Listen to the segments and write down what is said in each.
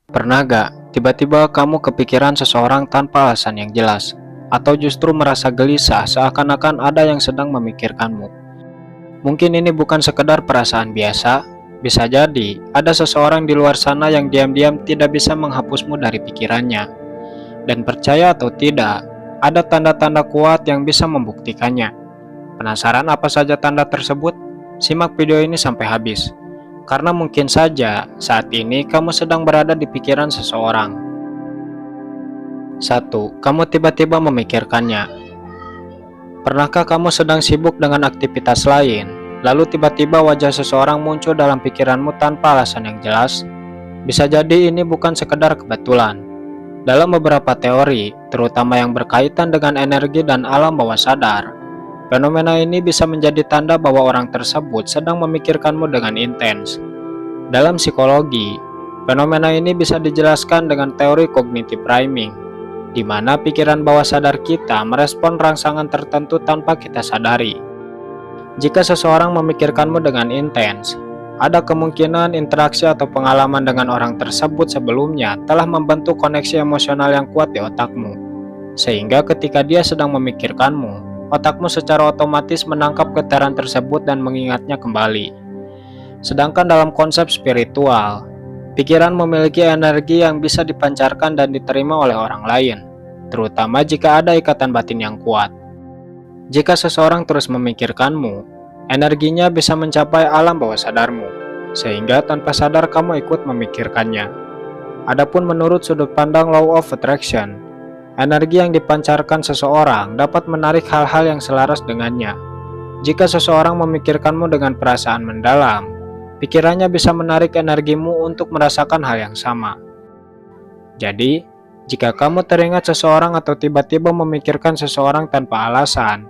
Pernah gak tiba-tiba kamu kepikiran seseorang tanpa alasan yang jelas? Atau justru merasa gelisah seakan-akan ada yang sedang memikirkanmu? Mungkin ini bukan sekedar perasaan biasa, bisa jadi ada seseorang di luar sana yang diam-diam tidak bisa menghapusmu dari pikirannya. Dan percaya atau tidak, ada tanda-tanda kuat yang bisa membuktikannya. Penasaran apa saja tanda tersebut? Simak video ini sampai habis. Karena mungkin saja saat ini kamu sedang berada di pikiran seseorang. 1. Kamu tiba-tiba memikirkannya. Pernahkah kamu sedang sibuk dengan aktivitas lain, lalu tiba-tiba wajah seseorang muncul dalam pikiranmu tanpa alasan yang jelas? Bisa jadi ini bukan sekedar kebetulan. Dalam beberapa teori, terutama yang berkaitan dengan energi dan alam bawah sadar, fenomena ini bisa menjadi tanda bahwa orang tersebut sedang memikirkanmu dengan intens. Dalam psikologi, fenomena ini bisa dijelaskan dengan teori cognitive priming, di mana pikiran bawah sadar kita merespon rangsangan tertentu tanpa kita sadari. Jika seseorang memikirkanmu dengan intens, ada kemungkinan interaksi atau pengalaman dengan orang tersebut sebelumnya telah membentuk koneksi emosional yang kuat di otakmu, sehingga ketika dia sedang memikirkanmu, otakmu secara otomatis menangkap getaran tersebut dan mengingatnya kembali. Sedangkan dalam konsep spiritual, pikiran memiliki energi yang bisa dipancarkan dan diterima oleh orang lain, terutama jika ada ikatan batin yang kuat. Jika seseorang terus memikirkanmu, energinya bisa mencapai alam bawah sadarmu, sehingga tanpa sadar kamu ikut memikirkannya. Adapun menurut sudut pandang Law of Attraction, energi yang dipancarkan seseorang dapat menarik hal-hal yang selaras dengannya. Jika seseorang memikirkanmu dengan perasaan mendalam, pikirannya bisa menarik energimu untuk merasakan hal yang sama. Jadi, jika kamu teringat seseorang atau tiba-tiba memikirkan seseorang tanpa alasan,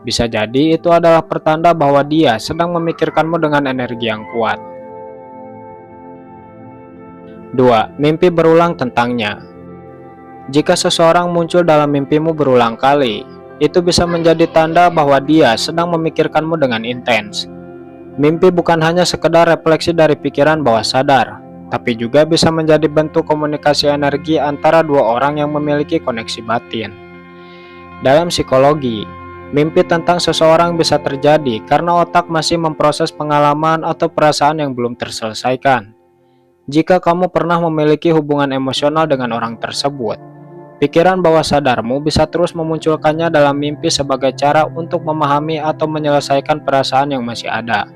bisa jadi itu adalah pertanda bahwa dia sedang memikirkanmu dengan energi yang kuat. 2. Mimpi berulang tentangnya. Jika seseorang muncul dalam mimpimu berulang kali, itu bisa menjadi tanda bahwa dia sedang memikirkanmu dengan intens. Mimpi bukan hanya sekedar refleksi dari pikiran bawah sadar, tapi juga bisa menjadi bentuk komunikasi energi antara dua orang yang memiliki koneksi batin. Dalam psikologi, mimpi tentang seseorang bisa terjadi karena otak masih memproses pengalaman atau perasaan yang belum terselesaikan. Jika kamu pernah memiliki hubungan emosional dengan orang tersebut, pikiran bawah sadarmu bisa terus memunculkannya dalam mimpi sebagai cara untuk memahami atau menyelesaikan perasaan yang masih ada.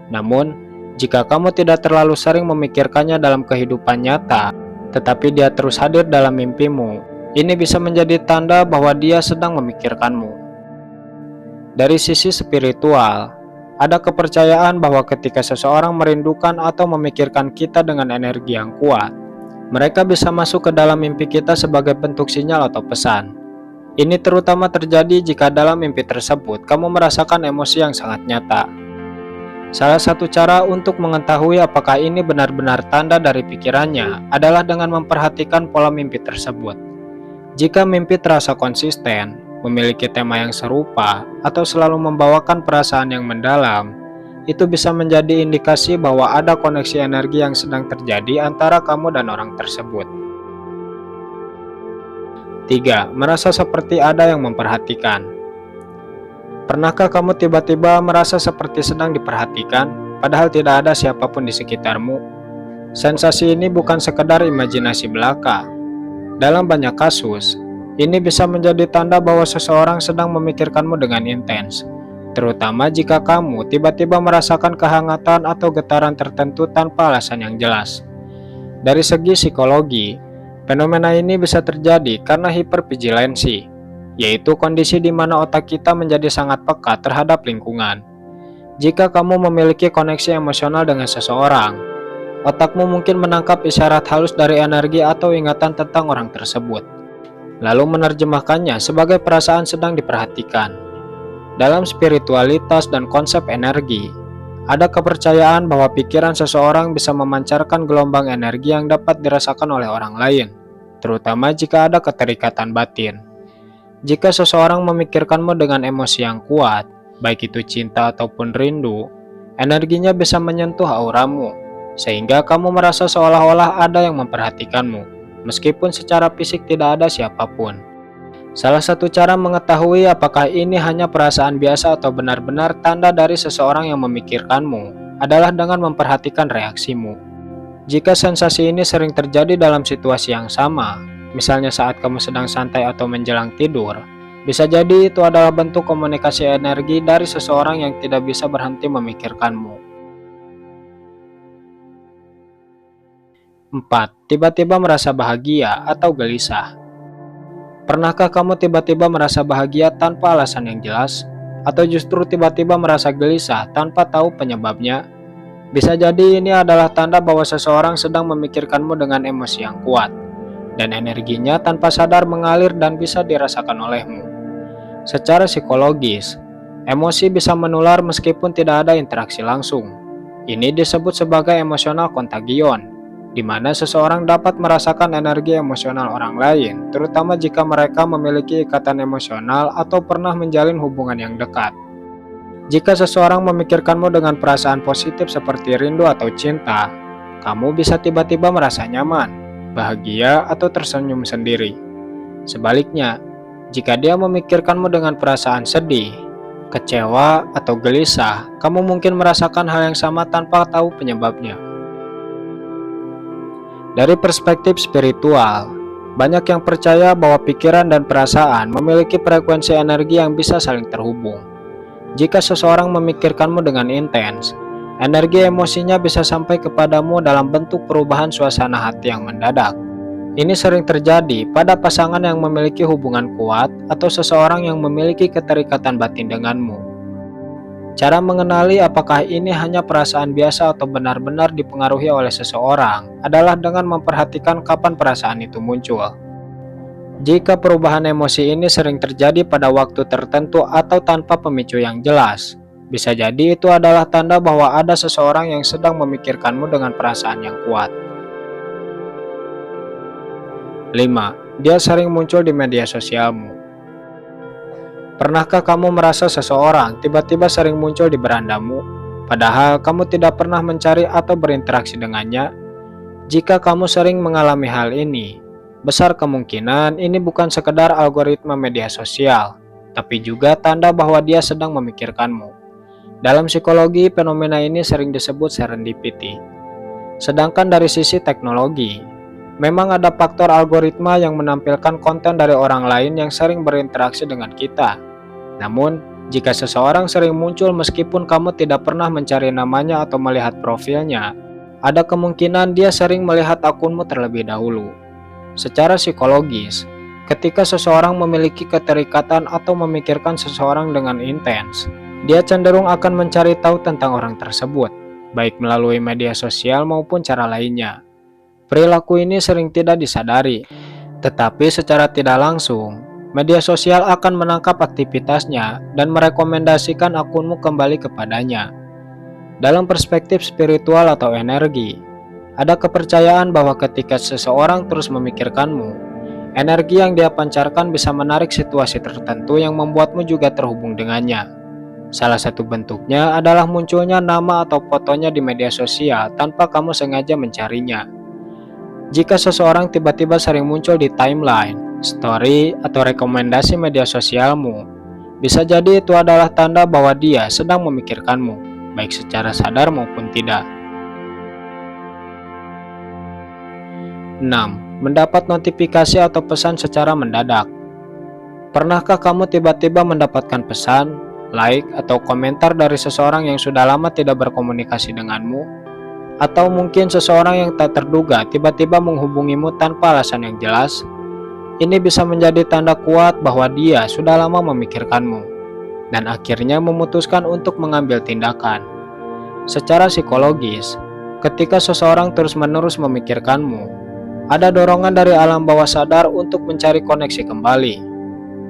Namun, jika kamu tidak terlalu sering memikirkannya dalam kehidupan nyata, tetapi dia terus hadir dalam mimpimu, ini bisa menjadi tanda bahwa dia sedang memikirkanmu. Dari sisi spiritual, ada kepercayaan bahwa ketika seseorang merindukan atau memikirkan kita dengan energi yang kuat, mereka bisa masuk ke dalam mimpi kita sebagai bentuk sinyal atau pesan. Ini terutama terjadi jika dalam mimpi tersebut kamu merasakan emosi yang sangat nyata. Salah satu cara untuk mengetahui apakah ini benar-benar tanda dari pikirannya adalah dengan memperhatikan pola mimpi tersebut. Jika mimpi terasa konsisten, memiliki tema yang serupa, atau selalu membawakan perasaan yang mendalam, itu bisa menjadi indikasi bahwa ada koneksi energi yang sedang terjadi antara kamu dan orang tersebut. 3. Merasa seperti ada yang memperhatikan. Pernahkah kamu tiba-tiba merasa seperti sedang diperhatikan, padahal tidak ada siapapun di sekitarmu? Sensasi ini bukan sekedar imajinasi belaka. Dalam banyak kasus, ini bisa menjadi tanda bahwa seseorang sedang memikirkanmu dengan intens, terutama jika kamu tiba-tiba merasakan kehangatan atau getaran tertentu tanpa alasan yang jelas. Dari segi psikologi, fenomena ini bisa terjadi karena hipervigilansi, yaitu kondisi di mana otak kita menjadi sangat peka terhadap lingkungan. Jika kamu memiliki koneksi emosional dengan seseorang, otakmu mungkin menangkap isyarat halus dari energi atau ingatan tentang orang tersebut, lalu menerjemahkannya sebagai perasaan sedang diperhatikan. Dalam spiritualitas dan konsep energi, ada kepercayaan bahwa pikiran seseorang bisa memancarkan gelombang energi yang dapat dirasakan oleh orang lain, terutama jika ada keterikatan batin. Jika seseorang memikirkanmu dengan emosi yang kuat, baik itu cinta ataupun rindu, energinya bisa menyentuh auramu. sehingga kamu merasa seolah-olah ada yang memperhatikanmu, meskipun secara fisik tidak ada siapapun. Salah satu cara mengetahui apakah ini hanya perasaan biasa atau benar-benar tanda dari seseorang yang memikirkanmu adalah dengan memperhatikan reaksimu. Jika sensasi ini sering terjadi dalam situasi yang sama, misalnya saat kamu sedang santai atau menjelang tidur, bisa jadi itu adalah bentuk komunikasi energi dari seseorang yang tidak bisa berhenti memikirkanmu. 4. Tiba-tiba merasa bahagia atau gelisah. Pernahkah kamu tiba-tiba merasa bahagia tanpa alasan yang jelas, atau justru tiba-tiba merasa gelisah tanpa tahu penyebabnya? Bisa jadi ini adalah tanda bahwa seseorang sedang memikirkanmu dengan emosi yang kuat, dan energinya tanpa sadar mengalir dan bisa dirasakan olehmu. Secara psikologis, emosi bisa menular meskipun tidak ada interaksi langsung. Ini disebut sebagai emosional kontagion, di mana seseorang dapat merasakan energi emosional orang lain, terutama jika mereka memiliki ikatan emosional atau pernah menjalin hubungan yang dekat. Jika seseorang memikirkanmu dengan perasaan positif seperti rindu atau cinta, kamu bisa tiba-tiba merasa nyaman, bahagia, atau tersenyum sendiri. Sebaliknya, jika dia memikirkanmu dengan perasaan sedih, kecewa, atau gelisah, kamu mungkin merasakan hal yang sama tanpa tahu penyebabnya. Dari perspektif spiritual, banyak yang percaya bahwa pikiran dan perasaan memiliki frekuensi energi yang bisa saling terhubung. Jika seseorang memikirkanmu dengan intens, energi emosinya bisa sampai kepadamu dalam bentuk perubahan suasana hati yang mendadak. Ini sering terjadi pada pasangan yang memiliki hubungan kuat atau seseorang yang memiliki keterikatan batin denganmu. Cara mengenali apakah ini hanya perasaan biasa atau benar-benar dipengaruhi oleh seseorang adalah dengan memperhatikan kapan perasaan itu muncul. Jika perubahan emosi ini sering terjadi pada waktu tertentu atau tanpa pemicu yang jelas, bisa jadi itu adalah tanda bahwa ada seseorang yang sedang memikirkanmu dengan perasaan yang kuat. 5. Dia sering muncul di media sosialmu. Pernahkah kamu merasa seseorang tiba-tiba sering muncul di berandamu, padahal kamu tidak pernah mencari atau berinteraksi dengannya? Jika kamu sering mengalami hal ini, besar kemungkinan ini bukan sekedar algoritma media sosial, tapi juga tanda bahwa dia sedang memikirkanmu. Dalam psikologi, fenomena ini sering disebut serendipity. Sedangkan dari sisi teknologi, memang ada faktor algoritma yang menampilkan konten dari orang lain yang sering berinteraksi dengan kita. Namun, jika seseorang sering muncul meskipun kamu tidak pernah mencari namanya atau melihat profilnya, ada kemungkinan dia sering melihat akunmu terlebih dahulu. Secara psikologis, ketika seseorang memiliki keterikatan atau memikirkan seseorang dengan intens, dia cenderung akan mencari tahu tentang orang tersebut, baik melalui media sosial maupun cara lainnya. Perilaku ini sering tidak disadari, tetapi secara tidak langsung, media sosial akan menangkap aktivitasnya dan merekomendasikan akunmu kembali kepadanya. Dalam perspektif spiritual atau energi, ada kepercayaan bahwa ketika seseorang terus memikirkanmu, energi yang dia pancarkan bisa menarik situasi tertentu yang membuatmu juga terhubung dengannya. Salah satu bentuknya adalah munculnya nama atau fotonya di media sosial tanpa kamu sengaja mencarinya. Jika seseorang tiba-tiba sering muncul di timeline, story, atau rekomendasi media sosialmu, bisa jadi itu adalah tanda bahwa dia sedang memikirkanmu, baik secara sadar maupun tidak. 6. Mendapat notifikasi atau pesan secara mendadak. Pernahkah kamu tiba-tiba mendapatkan pesan, like, atau komentar dari seseorang yang sudah lama tidak berkomunikasi denganmu? Atau mungkin seseorang yang tak terduga tiba-tiba menghubungimu tanpa alasan yang jelas? Ini bisa menjadi tanda kuat bahwa dia sudah lama memikirkanmu, dan akhirnya memutuskan untuk mengambil tindakan. Secara psikologis, ketika seseorang terus-menerus memikirkanmu, ada dorongan dari alam bawah sadar untuk mencari koneksi kembali.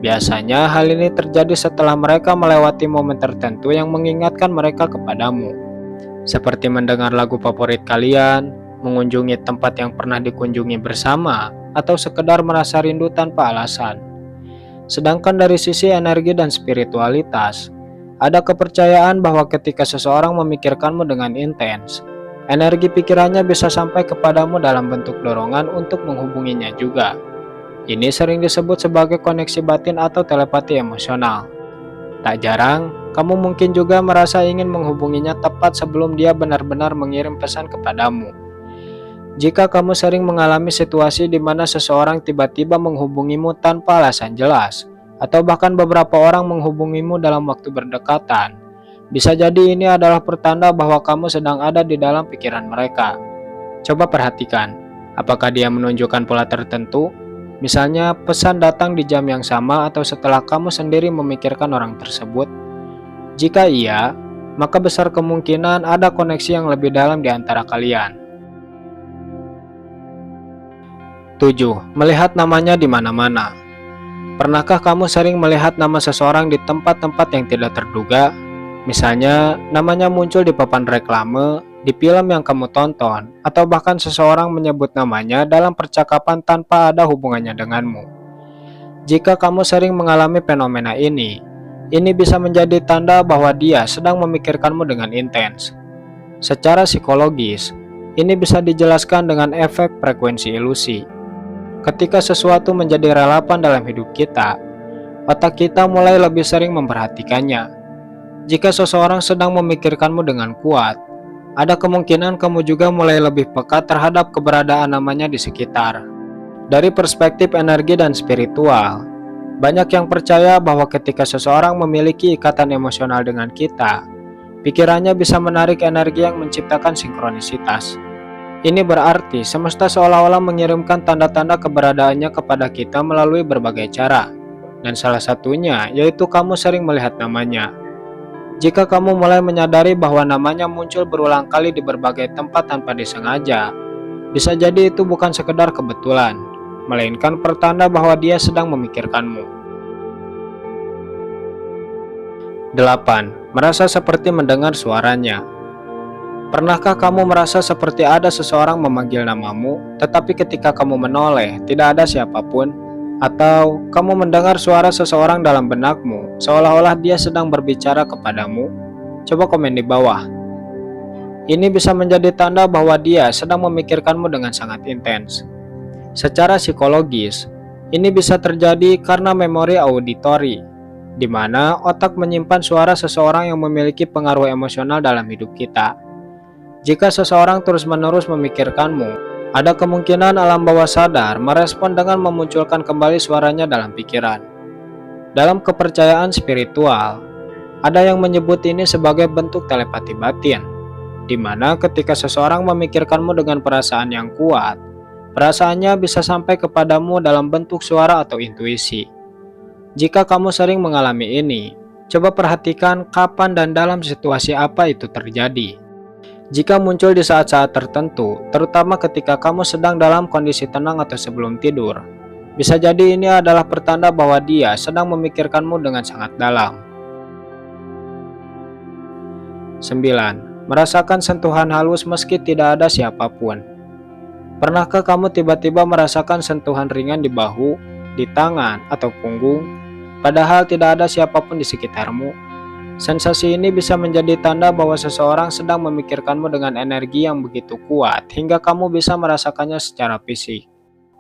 Biasanya hal ini terjadi setelah mereka melewati momen tertentu yang mengingatkan mereka kepadamu, seperti mendengar lagu favorit kalian, mengunjungi tempat yang pernah dikunjungi bersama, atau sekedar merasa rindu tanpa alasan. Sedangkan dari sisi energi dan spiritualitas, ada kepercayaan bahwa ketika seseorang memikirkanmu dengan intens, Energi pikirannya bisa sampai kepadamu dalam bentuk dorongan untuk menghubunginya juga. Ini sering disebut sebagai koneksi batin atau telepati emosional. Tak jarang, kamu mungkin juga merasa ingin menghubunginya tepat sebelum dia benar-benar mengirim pesan kepadamu. Jika kamu sering mengalami situasi di mana seseorang tiba-tiba menghubungimu tanpa alasan jelas, atau bahkan beberapa orang menghubungimu dalam waktu berdekatan, bisa jadi ini adalah pertanda bahwa kamu sedang ada di dalam pikiran mereka. Coba perhatikan, apakah dia menunjukkan pola tertentu? Misalnya, pesan datang di jam yang sama atau setelah kamu sendiri memikirkan orang tersebut. Jika iya, maka besar kemungkinan ada koneksi yang lebih dalam di antara kalian. 7. Melihat namanya di mana-mana. Pernahkah kamu sering melihat nama seseorang di tempat-tempat yang tidak terduga? Misalnya, namanya muncul di papan reklame, di film yang kamu tonton, atau bahkan seseorang menyebut namanya dalam percakapan tanpa ada hubungannya denganmu. Jika kamu sering mengalami fenomena ini bisa menjadi tanda bahwa dia sedang memikirkanmu dengan intens. Secara psikologis, ini bisa dijelaskan dengan efek frekuensi ilusi. Ketika sesuatu menjadi relevan dalam hidup kita, otak kita mulai lebih sering memperhatikannya. Jika seseorang sedang memikirkanmu dengan kuat, ada kemungkinan kamu juga mulai lebih peka terhadap keberadaan namanya di sekitar. Dari perspektif energi dan spiritual, banyak yang percaya bahwa ketika seseorang memiliki ikatan emosional dengan kita, pikirannya bisa menarik energi yang menciptakan sinkronisitas. Ini berarti semesta seolah-olah mengirimkan tanda-tanda keberadaannya kepada kita melalui berbagai cara, dan salah satunya yaitu kamu sering melihat namanya. Jika kamu mulai menyadari bahwa namanya muncul berulang kali di berbagai tempat tanpa disengaja, bisa jadi itu bukan sekedar kebetulan, melainkan pertanda bahwa dia sedang memikirkanmu. 8. Merasa seperti mendengar suaranya. Pernahkah kamu merasa seperti ada seseorang memanggil namamu, tetapi ketika kamu menoleh, tidak ada siapapun? Atau kamu mendengar suara seseorang dalam benakmu, seolah-olah dia sedang berbicara kepadamu? Coba komen di bawah. Ini bisa menjadi tanda bahwa dia sedang memikirkanmu dengan sangat intens. Secara psikologis, ini bisa terjadi karena memori auditori, di mana otak menyimpan suara seseorang yang memiliki pengaruh emosional dalam hidup kita. Jika seseorang terus-menerus memikirkanmu, ada kemungkinan alam bawah sadar merespon dengan memunculkan kembali suaranya dalam pikiran. Dalam kepercayaan spiritual, ada yang menyebut ini sebagai bentuk telepati batin, di mana ketika seseorang memikirkanmu dengan perasaan yang kuat, perasaannya bisa sampai kepadamu dalam bentuk suara atau intuisi. Jika kamu sering mengalami ini, coba perhatikan kapan dan dalam situasi apa itu terjadi. Jika muncul di saat-saat tertentu, terutama ketika kamu sedang dalam kondisi tenang atau sebelum tidur, bisa jadi ini adalah pertanda bahwa dia sedang memikirkanmu dengan sangat dalam. 9. Merasakan sentuhan halus meski tidak ada siapapun. Pernahkah kamu tiba-tiba merasakan sentuhan ringan di bahu, di tangan, atau punggung, padahal tidak ada siapapun di sekitarmu? Sensasi ini bisa menjadi tanda bahwa seseorang sedang memikirkanmu dengan energi yang begitu kuat hingga kamu bisa merasakannya secara fisik.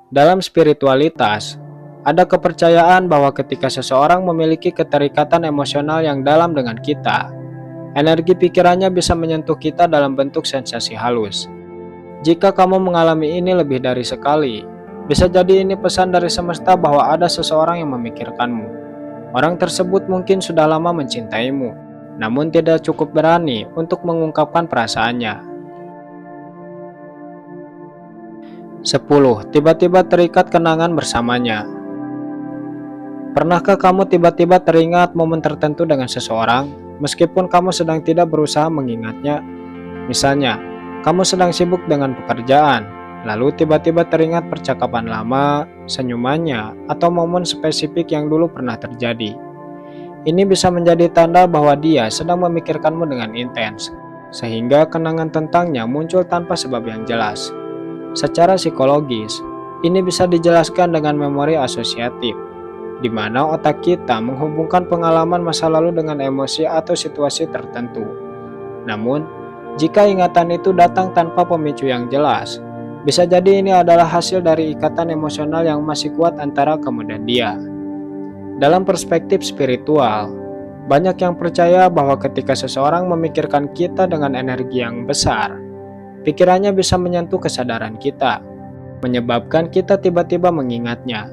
Dalam spiritualitas, ada kepercayaan bahwa ketika seseorang memiliki keterikatan emosional yang dalam dengan kita, energi pikirannya bisa menyentuh kita dalam bentuk sensasi halus. Jika kamu mengalami ini lebih dari sekali, bisa jadi ini pesan dari semesta bahwa ada seseorang yang memikirkanmu. Orang tersebut mungkin sudah lama mencintaimu, namun tidak cukup berani untuk mengungkapkan perasaannya. 10. Tiba-tiba terikat kenangan bersamanya. Pernahkah kamu tiba-tiba teringat momen tertentu dengan seseorang, meskipun kamu sedang tidak berusaha mengingatnya? Misalnya, kamu sedang sibuk dengan pekerjaan, lalu tiba-tiba teringat percakapan lama, senyumannya, atau momen spesifik yang dulu pernah terjadi. Ini bisa menjadi tanda bahwa dia sedang memikirkanmu dengan intens, sehingga kenangan tentangnya muncul tanpa sebab yang jelas. Secara psikologis, ini bisa dijelaskan dengan memori asosiatif, di mana otak kita menghubungkan pengalaman masa lalu dengan emosi atau situasi tertentu. Namun, Jika ingatan itu datang tanpa pemicu yang jelas, bisa jadi ini adalah hasil dari ikatan emosional yang masih kuat antara kamu dan dia. Dalam perspektif spiritual, banyak yang percaya bahwa ketika seseorang memikirkan kita dengan energi yang besar, pikirannya bisa menyentuh kesadaran kita, menyebabkan kita tiba-tiba mengingatnya.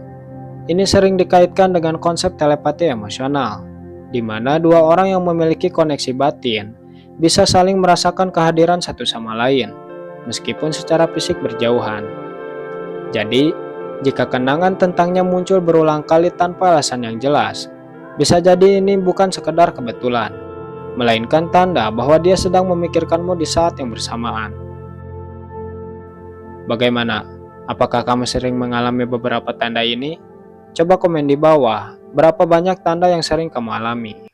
Ini sering dikaitkan dengan konsep telepati emosional, di mana dua orang yang memiliki koneksi batin bisa saling merasakan kehadiran satu sama lain, meskipun secara fisik berjauhan. Jadi, jika kenangan tentangnya muncul berulang kali tanpa alasan yang jelas, bisa jadi ini bukan sekedar kebetulan, melainkan tanda bahwa dia sedang memikirkanmu di saat yang bersamaan. Bagaimana? Apakah kamu sering mengalami beberapa tanda ini? Coba komen di bawah, berapa banyak tanda yang sering kamu alami.